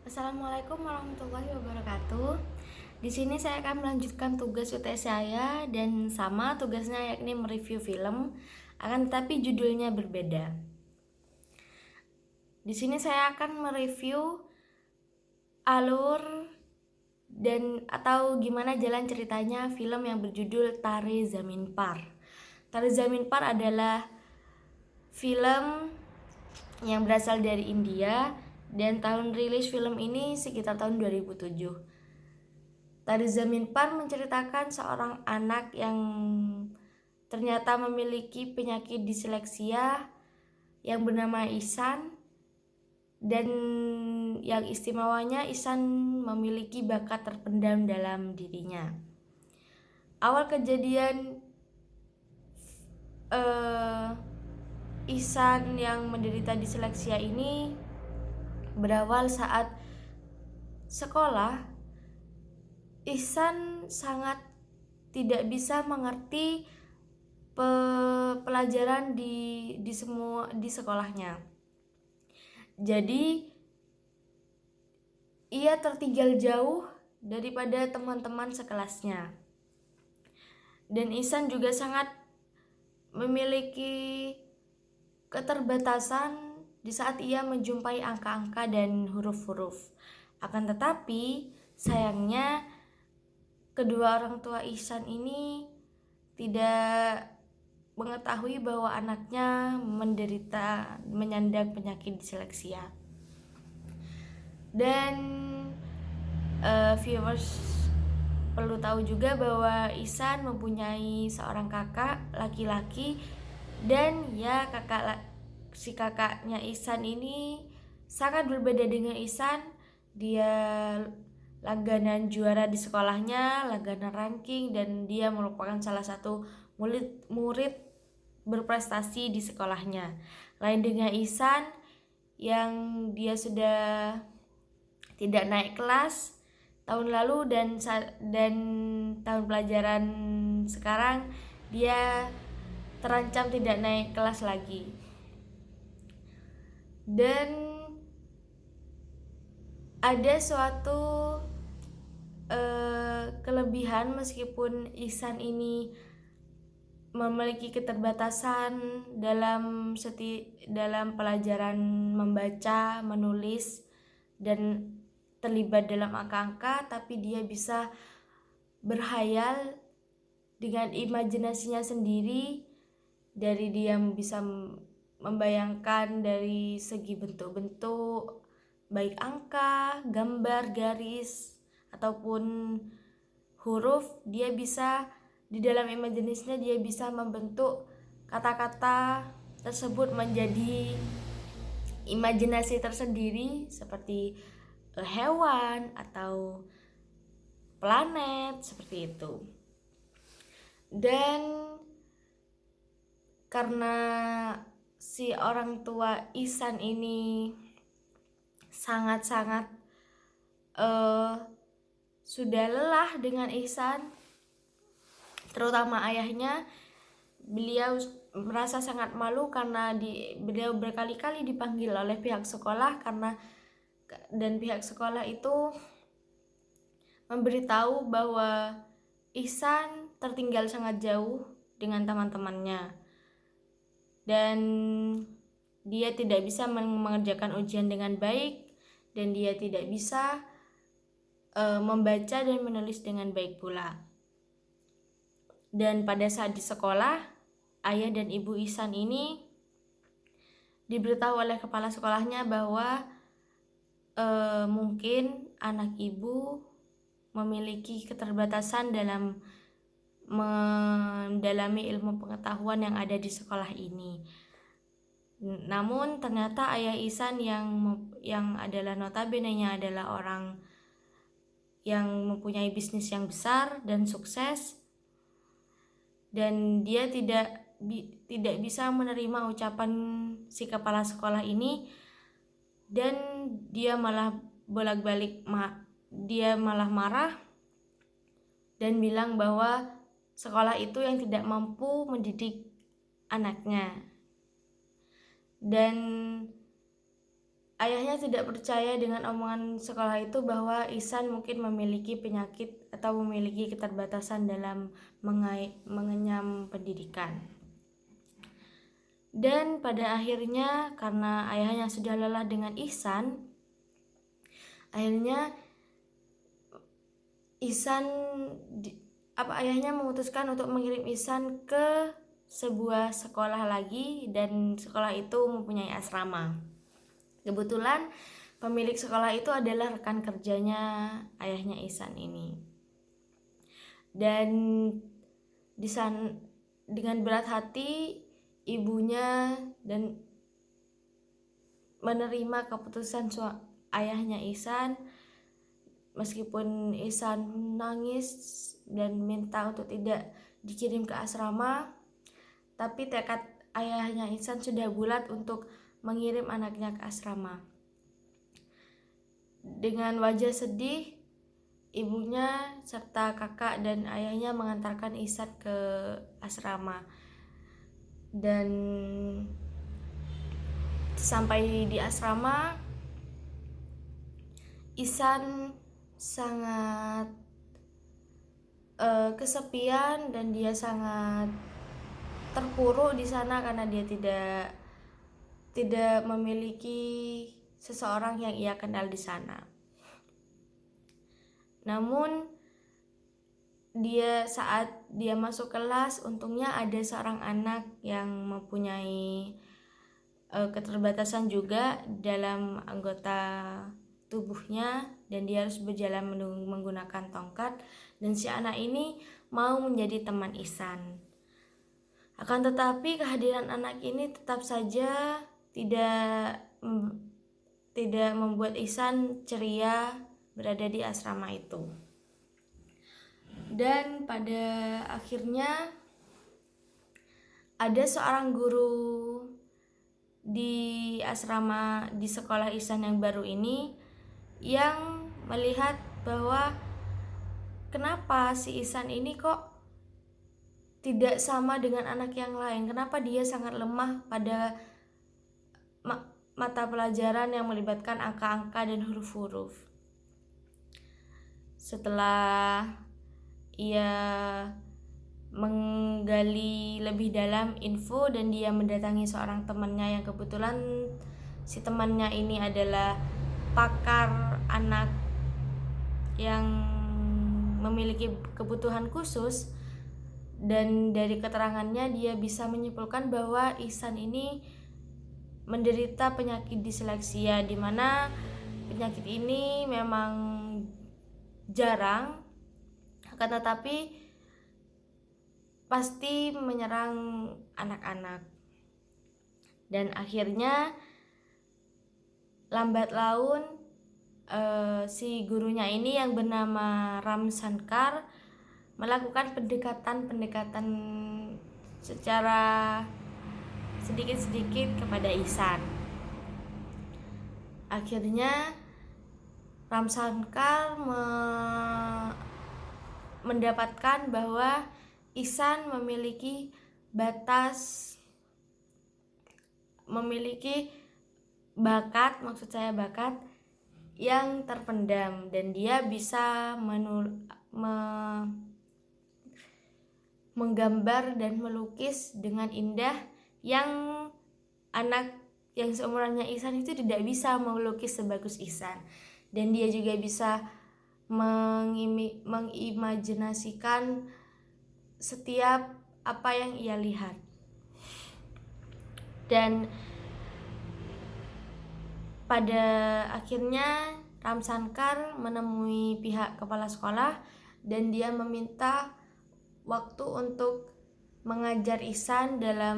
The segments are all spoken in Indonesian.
Assalamualaikum warahmatullahi wabarakatuh. Di sini saya akan melanjutkan tugas UTS saya dan sama tugasnya yakni mereview film, akan tetapi judulnya berbeda. Di sini saya akan mereview alur dan atau gimana jalan ceritanya film yang berjudul Tare Zameen Par. Tare Zameen Par adalah film yang berasal dari India dan tahun rilis film ini sekitar tahun 2007. Tare Zameen Par menceritakan seorang anak yang ternyata memiliki penyakit disleksia yang bernama Ihsan, dan yang istimewanya Ihsan memiliki bakat terpendam dalam dirinya. Awal kejadian Ihsan yang menderita disleksia ini berawal saat sekolah. Ihsan sangat tidak bisa mengerti pelajaran di sekolahnya. Jadi ia tertinggal jauh daripada teman-teman sekelasnya. Dan Ihsan juga sangat memiliki keterbatasan di saat ia menjumpai angka-angka dan huruf-huruf. Akan tetapi sayangnya kedua orang tua Ihsan ini tidak mengetahui bahwa anaknya menyandang penyakit disleksia. Dan viewers perlu tahu juga bahwa Ihsan mempunyai seorang kakak laki-laki, dan si kakaknya Ihsan ini sangat berbeda dengan Ihsan. Dia langganan juara di sekolahnya, langganan ranking, dan dia merupakan salah satu murid berprestasi di sekolahnya. Lain dengan Ihsan yang dia sudah tidak naik kelas tahun lalu, dan tahun pelajaran sekarang dia terancam tidak naik kelas lagi. Dan ada suatu kelebihan meskipun Ihsan ini memiliki keterbatasan dalam pelajaran membaca, menulis, dan terlibat dalam angka-angka, tapi dia bisa berhayal dengan imajinasinya sendiri. Dari dia bisa membayangkan dari segi bentuk-bentuk, baik angka, gambar, garis, ataupun huruf. Dia bisa di dalam imajinasinya dia bisa membentuk kata-kata tersebut menjadi imajinasi tersendiri, seperti hewan atau planet, seperti itu. Dan karena si orang tua Ihsan ini sangat-sangat sudah lelah dengan Ihsan, terutama ayahnya. Beliau merasa sangat malu karena beliau berkali-kali dipanggil oleh pihak sekolah, dan pihak sekolah itu memberitahu bahwa Ihsan tertinggal sangat jauh dengan teman-temannya, dan dia tidak bisa mengerjakan ujian dengan baik, dan dia tidak bisa membaca dan menulis dengan baik pula. Dan pada saat di sekolah, ayah dan ibu Ihsan ini diberitahu oleh kepala sekolahnya bahwa mungkin anak ibu memiliki keterbatasan dalam mendalami ilmu pengetahuan yang ada di sekolah ini. Namun ternyata ayah Ihsan yang adalah notabene-nya adalah orang yang mempunyai bisnis yang besar dan sukses, dan dia tidak bisa menerima ucapan si kepala sekolah ini, dan dia malah marah dan bilang bahwa sekolah itu yang tidak mampu mendidik anaknya. Dan Ayahnya tidak percaya dengan omongan sekolah itu bahwa Ihsan mungkin memiliki penyakit atau memiliki keterbatasan dalam mengenyam pendidikan. Dan pada akhirnya karena ayahnya sudah lelah dengan Ihsan, akhirnya ayahnya memutuskan untuk mengirim Ihsan ke sebuah sekolah lagi, dan sekolah itu mempunyai asrama. Kebetulan pemilik sekolah itu adalah rekan kerjanya ayahnya Ihsan ini. Dan di sana dengan berat hati ibunya dan menerima keputusan ayahnya Ihsan, meskipun Ihsan nangis dan minta untuk tidak dikirim ke asrama, tapi tekad ayahnya Ihsan sudah bulat untuk mengirim anaknya ke asrama. Dengan wajah sedih, ibunya serta kakak dan ayahnya mengantarkan Ihsan ke asrama. Dan sampai di asrama, Ihsan sangat kesepian dan dia sangat terpuruk di sana karena dia tidak memiliki seseorang yang ia kenal di sana. Namun saat dia masuk kelas, untungnya ada seorang anak yang mempunyai keterbatasan juga dalam anggota tubuhnya, dan dia harus berjalan menggunakan tongkat, dan si anak ini mau menjadi teman Ihsan. Akan tetapi kehadiran anak ini tetap saja tidak membuat Ihsan ceria berada di asrama itu. Dan pada akhirnya ada seorang guru di asrama di sekolah Ihsan yang baru ini yang melihat bahwa kenapa si Ihsan ini kok tidak sama dengan anak yang lain, kenapa dia sangat lemah pada mata pelajaran yang melibatkan angka-angka dan huruf-huruf. Setelah ia menggali lebih dalam info dan dia mendatangi seorang temannya yang kebetulan si temannya ini adalah pakar anak yang memiliki kebutuhan khusus, dan dari keterangannya dia bisa menyimpulkan bahwa Ihsan ini menderita penyakit disleksia, di mana penyakit ini memang jarang, akan tetapi pasti menyerang anak-anak. Dan akhirnya lambat laun si gurunya ini yang bernama Ram Shankar melakukan pendekatan secara sedikit-sedikit kepada Ihsan. Akhirnya Ram Shankar mendapatkan bahwa Ihsan memiliki bakat yang terpendam, dan dia bisa menggambar dan melukis dengan indah yang anak yang seumurannya Ihsan itu tidak bisa melukis sebagus Ihsan. Dan dia juga bisa mengimajinasikan setiap apa yang ia lihat. Dan pada akhirnya Ram Shankar menemui pihak kepala sekolah dan dia meminta waktu untuk mengajar Ihsan dalam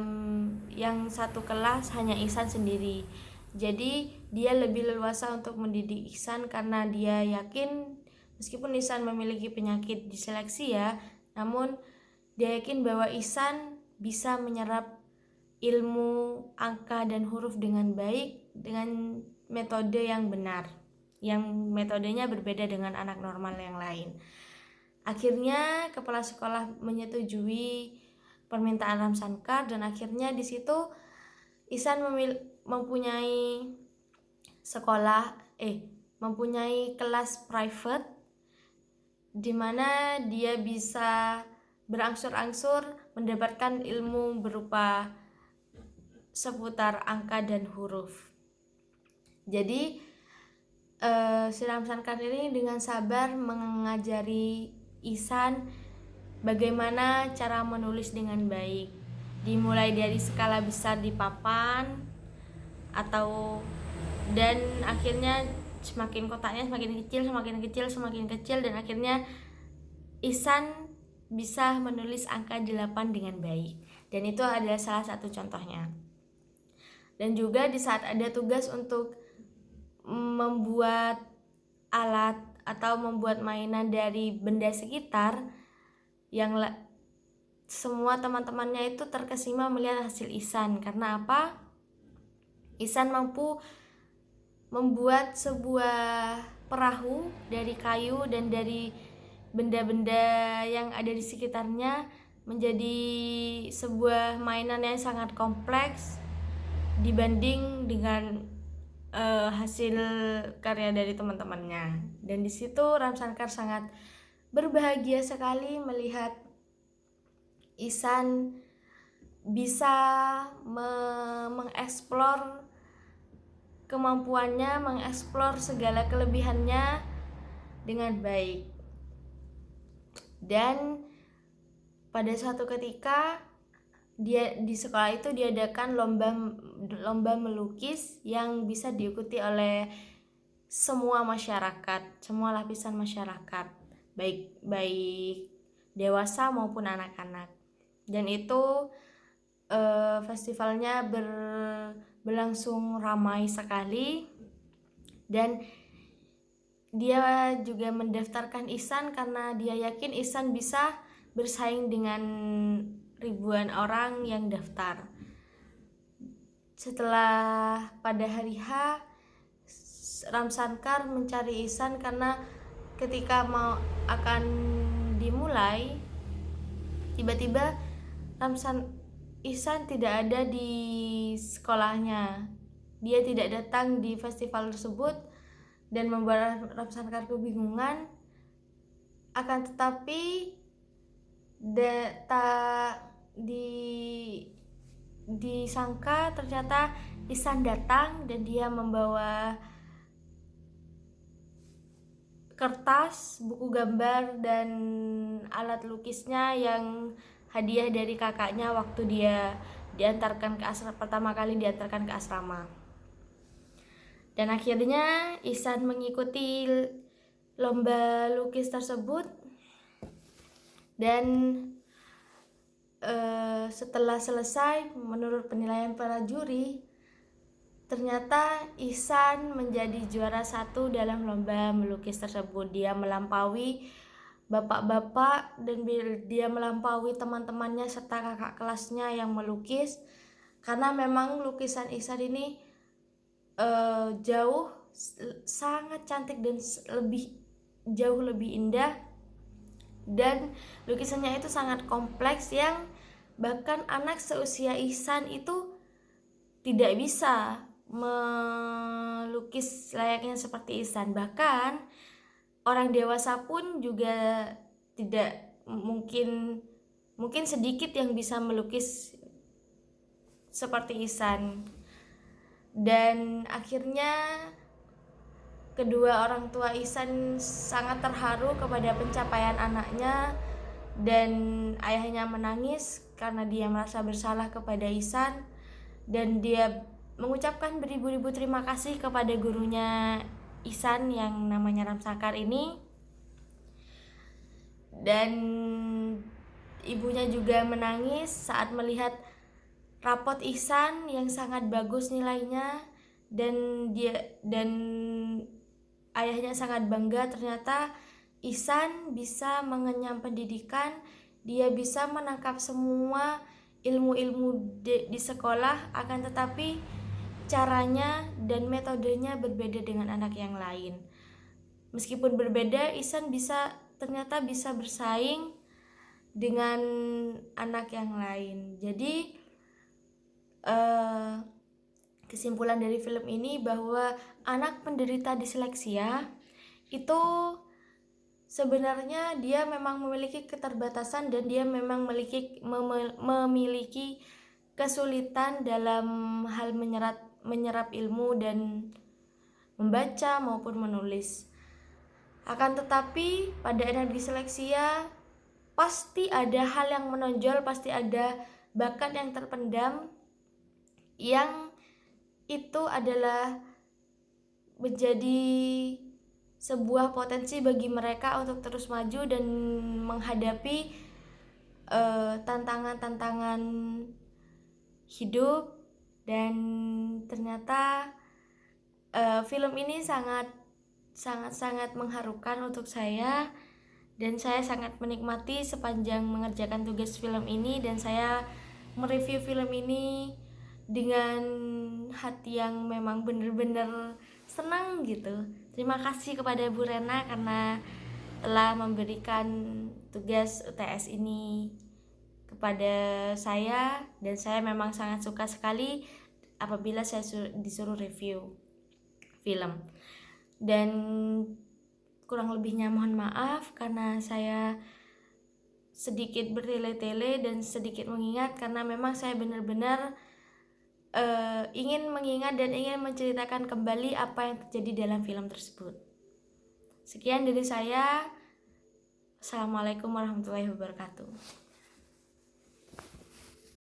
yang satu kelas hanya Ihsan sendiri. Jadi dia lebih leluasa untuk mendidik Ihsan karena dia yakin meskipun Ihsan memiliki penyakit disleksia, namun dia yakin bahwa Ihsan bisa menyerap ilmu angka dan huruf dengan baik dengan metode yang benar, yang metodenya berbeda dengan anak normal yang lain. Akhirnya kepala sekolah menyetujui permintaan Ram Shankar, dan akhirnya di situ Ihsan mempunyai mempunyai kelas private di mana dia bisa berangsur-angsur mendapatkan ilmu berupa seputar angka dan huruf. Jadi si Ramsankar ini dengan sabar mengajari Ihsan bagaimana cara menulis dengan baik, dimulai dari skala besar di papan dan akhirnya semakin kotaknya semakin kecil dan akhirnya Ihsan bisa menulis angka 8 dengan baik. Dan itu adalah salah satu contohnya. Dan juga di saat ada tugas untuk membuat alat atau membuat mainan dari benda sekitar, yang semua teman-temannya itu terkesima melihat hasil Ihsan. Karena apa? Ihsan mampu membuat sebuah perahu dari kayu dan dari benda-benda yang ada di sekitarnya menjadi sebuah mainan yang sangat kompleks dibanding dengan hasil karya dari teman-temannya. Dan di situ Ramsankar sangat berbahagia sekali melihat Ihsan bisa mengeksplor kemampuannya, mengeksplor segala kelebihannya dengan baik. Dan pada suatu ketika dia di sekolah itu diadakan lomba melukis yang bisa diikuti oleh semua masyarakat, semua lapisan masyarakat, baik dewasa maupun anak-anak. Dan itu festivalnya berlangsung ramai sekali, dan dia juga mendaftarkan Ihsan karena dia yakin Ihsan bisa bersaing dengan ribuan orang yang daftar. Setelah pada hari H, Ramsankar mencari Ihsan karena ketika akan dimulai, tiba-tiba Ihsan tidak ada di sekolahnya. Dia tidak datang di festival tersebut dan membuat Ramsankar kebingungan. Akan tetapi disangka ternyata Ihsan datang dan dia membawa kertas, buku gambar, dan alat lukisnya yang hadiah dari kakaknya waktu dia pertama kali diantarkan ke asrama. Dan akhirnya Ihsan mengikuti lomba lukis tersebut, dan setelah selesai, menurut penilaian para juri, ternyata Ihsan menjadi juara 1 dalam lomba melukis tersebut. Dia melampaui bapak-bapak dan dia melampaui teman-temannya serta kakak kelasnya yang melukis, karena memang lukisan Ihsan ini sangat cantik dan jauh lebih indah, dan lukisannya itu sangat kompleks yang bahkan anak seusia Ihsan itu tidak bisa melukis layaknya seperti Ihsan. Bahkan orang dewasa pun juga tidak mungkin sedikit yang bisa melukis seperti Ihsan. Dan akhirnya kedua orang tua Ihsan sangat terharu kepada pencapaian anaknya, dan ayahnya menangis karena dia merasa bersalah kepada Ihsan, dan dia mengucapkan beribu-ribu terima kasih kepada gurunya Ihsan yang namanya Ramsankar ini. Dan ibunya juga menangis saat melihat rapot Ihsan yang sangat bagus nilainya, dan ayahnya sangat bangga ternyata Ihsan bisa mengenyam pendidikan, dia bisa menangkap semua ilmu-ilmu di sekolah, akan tetapi caranya dan metodenya berbeda dengan anak yang lain. Meskipun berbeda, Ihsan ternyata bisa bersaing dengan anak yang lain. Jadi Kesimpulan dari film ini bahwa anak penderita disleksia itu sebenarnya dia memang memiliki keterbatasan dan dia memang memiliki kesulitan dalam hal menyerap ilmu dan membaca maupun menulis. Akan tetapi pada anak disleksia pasti ada hal yang menonjol, pasti ada bakat yang terpendam yang itu adalah menjadi sebuah potensi bagi mereka untuk terus maju dan menghadapi tantangan-tantangan hidup. Dan ternyata film ini sangat mengharukan untuk saya, dan saya sangat menikmati sepanjang mengerjakan tugas film ini, dan saya mereview film ini dengan hati yang memang benar-benar senang gitu. Terima kasih kepada Bu Rena karena telah memberikan tugas UTS ini kepada saya, dan saya memang sangat suka sekali apabila saya disuruh review film. Dan kurang lebihnya mohon maaf karena saya sedikit bertele-tele dan sedikit mengingat, karena memang saya benar-benar ingin mengingat dan ingin menceritakan kembali apa yang terjadi dalam film tersebut. Sekian dari saya. Assalamualaikum warahmatullahi wabarakatuh.